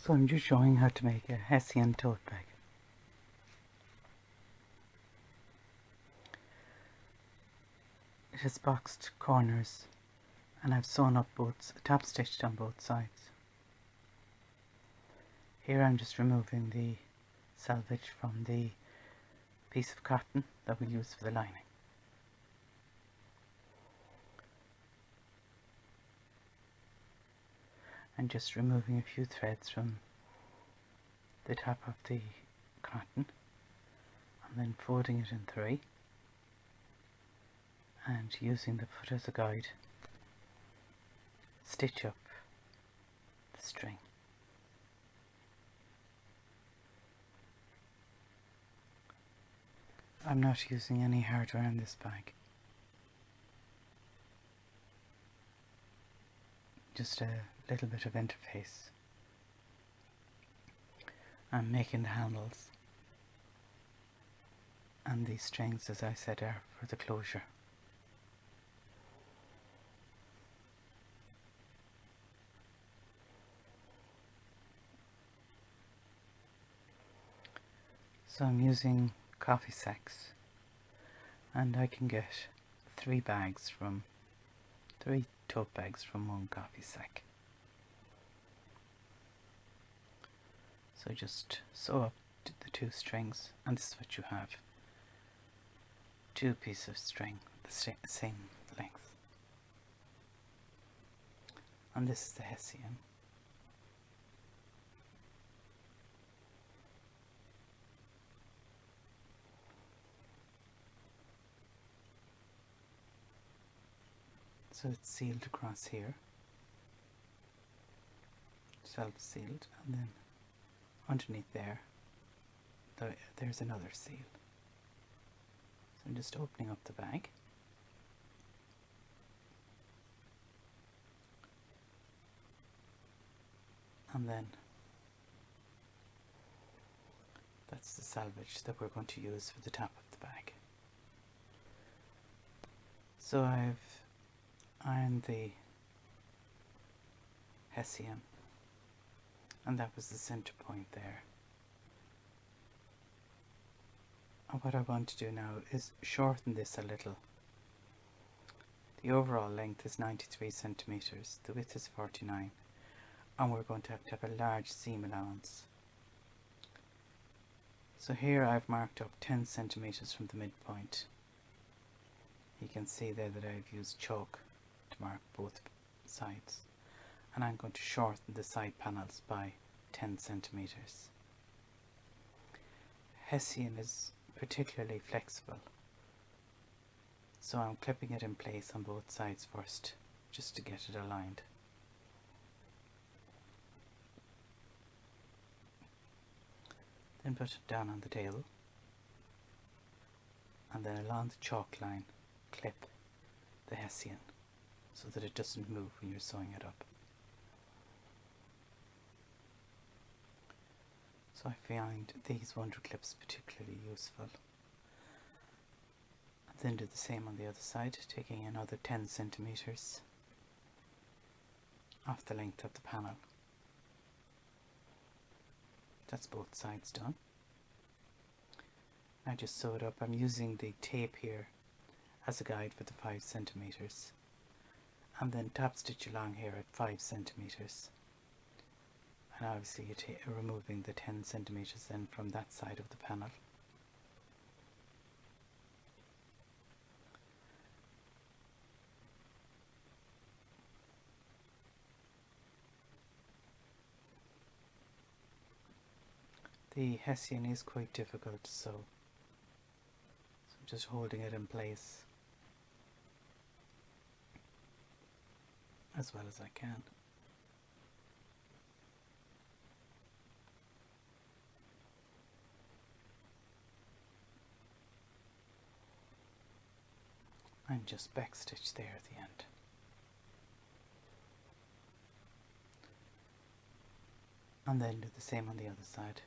So I'm just showing how to make a Hessian tote bag. It has boxed corners and I've sewn up top stitched on both sides. Here I'm just removing the selvage from the piece of cotton that we'll use for the lining. And just removing a few threads from the top of the cotton and then folding it in three and using the foot as a guide, stitch up the string. I'm not using any hardware in this bag, just a little bit of interface. I'm making the handles, and these strings, as I said, are for the closure. So I'm using coffee sacks, and I can get three tote bags from one coffee sack. So just sew up the two strings, and this is what you have. Two pieces of string, the same length. And this is the Hessian. So it's sealed across here, self-sealed, and then underneath there's another seal. So I'm just opening up the bag. And then that's the selvage that we're going to use for the top of the bag. So I've ironed the Hessian, and that was the center point there. And what I want to do now is shorten this a little. The overall length is 93 centimeters, the width is 49, and we're going to have a large seam allowance. So here I've marked up 10 centimeters from the midpoint. You can see there that I've used chalk to mark both sides, and I'm going to shorten the side panels by 10 centimeters. Hessian is particularly flexible, so I'm clipping it in place on both sides first, just to get it aligned. Then put it down on the table, and then along the chalk line clip the Hessian so that it doesn't move when you're sewing it up. So I find these wonder clips particularly useful. And then do the same on the other side, taking another 10 centimeters off the length of the panel. That's both sides done. Now just sew it up. I'm using the tape here as a guide for the 5 centimeters, and then top stitch along here at 5 centimeters. And obviously you're removing the 10 centimeters then from that side of the panel. The Hessian is quite difficult to sew, so I'm just holding it in place as well as I can. And just backstitch there at the end. And then do the same on the other side.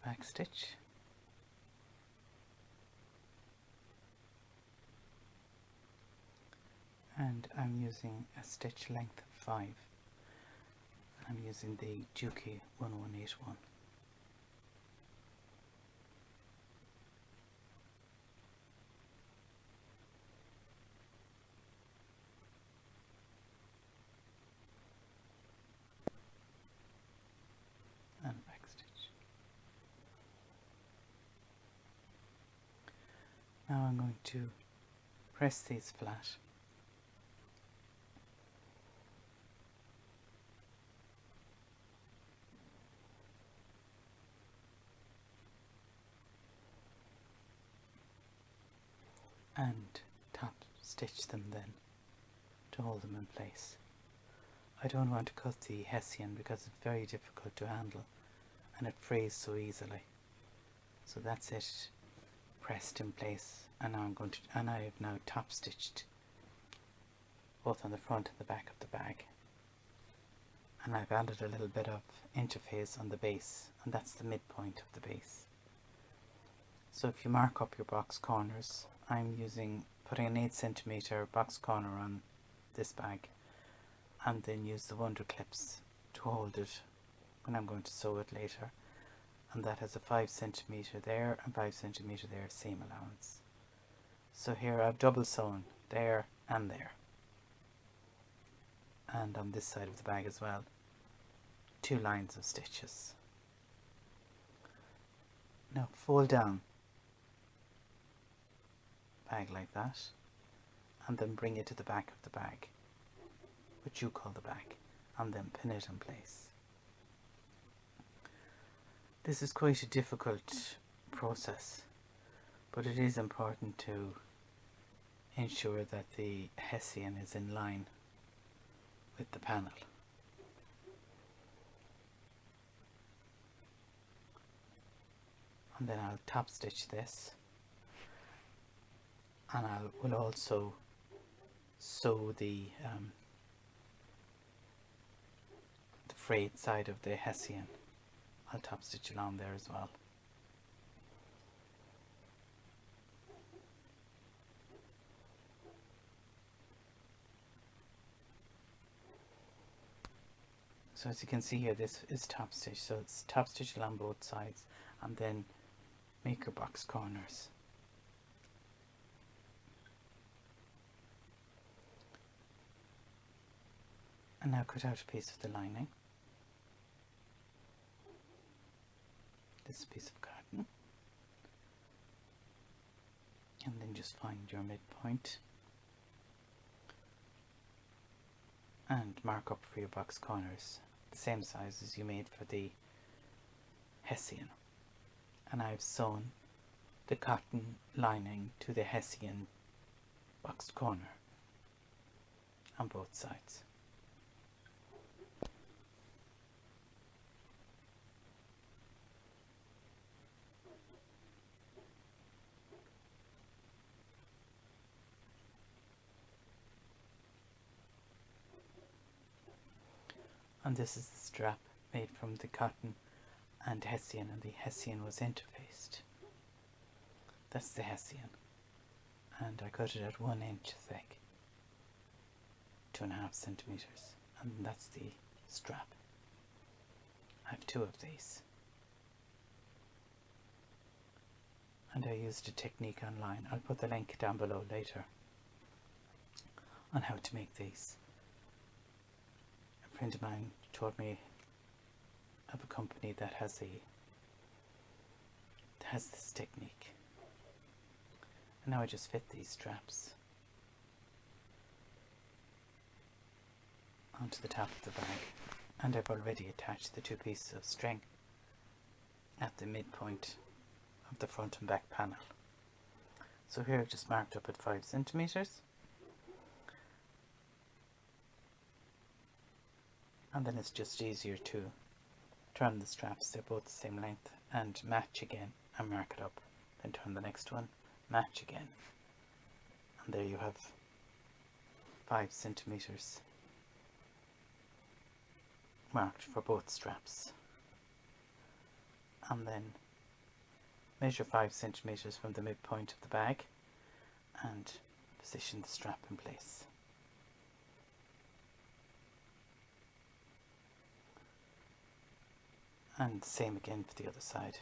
Backstitch. and I'm using a stitch length of 5. I'm using the Juki 1181. And back stitch. Now I'm going to press these flat. And top stitch them then to hold them in place. I don't want to cut the Hessian because it's very difficult to handle and it frays so easily. So that's it, pressed in place, and now I have now top stitched both on the front and the back of the bag. And I've added a little bit of interface on the base, and that's the midpoint of the base. So if you mark up your box corners, I'm putting an 8cm box corner on this bag, and then use the wonder clips to hold it when I'm going to sew it later. And that has a 5cm there and 5cm there, same allowance. So here I've double sewn there and there, and on this side of the bag as well, 2 lines of stitches. Now fold down bag like that, and then bring it to the back of the bag, which you call the back, and then pin it in place. This is quite a difficult process, but it is important to ensure that the Hessian is in line with the panel. And then I'll top stitch this, and I will also sew the frayed side of the Hessian. I'll top stitch along there as well. So as you can see here, this is top stitch, so it's top stitch along both sides, and then make your box corners. And now cut out a piece of the lining. This piece of cotton, and then just find your midpoint and mark up for your box corners the same size as you made for the Hessian. And I've sewn the cotton lining to the Hessian boxed corner on both sides. And this is the strap made from the cotton and Hessian, and the Hessian was interfaced. That's the Hessian, and I cut it at 1 inch thick, 2.5 centimeters, and that's the strap. I have 2 of these, and I used a technique online. I'll put the link down below later on how to make these. A friend of mine told me of a company that has this technique. And now I just fit these straps onto the top of the bag, and I've already attached the 2 pieces of string at the midpoint of the front and back panel. So here I've just marked up at 5 centimeters. And then it's just easier to turn the straps, they're both the same length, and match again and mark it up. Then turn the next one, match again. And there you have 5 centimeters marked for both straps. And then measure 5 centimeters from the midpoint of the bag and position the strap in place. And the same again for the other side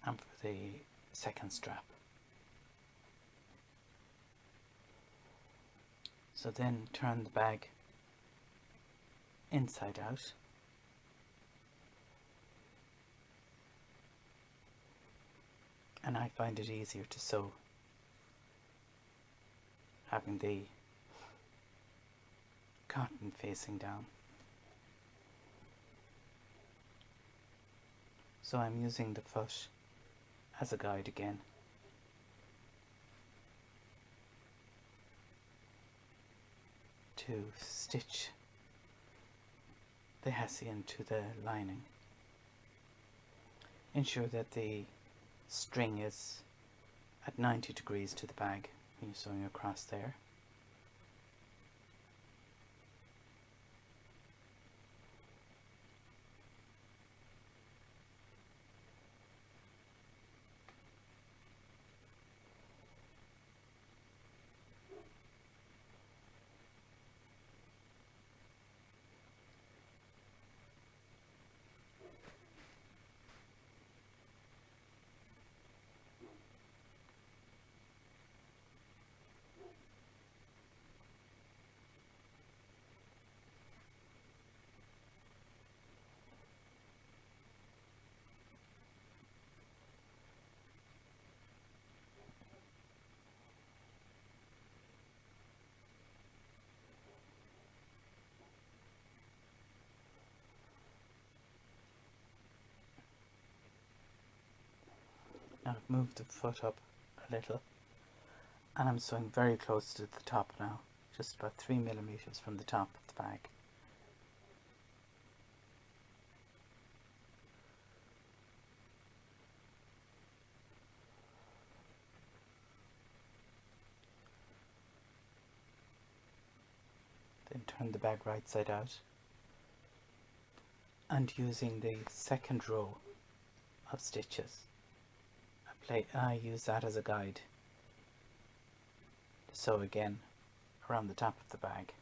and for the second strap. So then turn the bag inside out, and I find it easier to sew having the cotton facing down. So I'm using the foot as a guide again. To stitch the Hessian to the lining. Ensure that the string is at 90 degrees to the bag when you're sewing across there. Now I've moved the foot up a little, and I'm sewing very close to the top now, just about 3 millimeters from the top of the bag. Then turn the bag right side out, and using the second row of stitches, I use that as a guide to sew again around the top of the bag.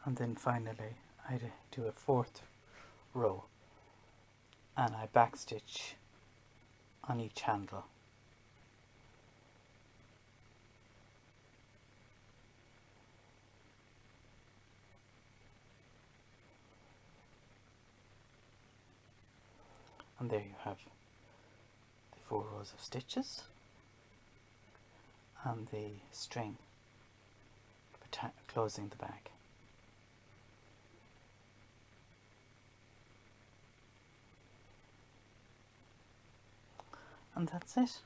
And then finally I do a fourth row, and I backstitch on each handle. And there you have the 4 rows of stitches and the string closing the bag. And that's it.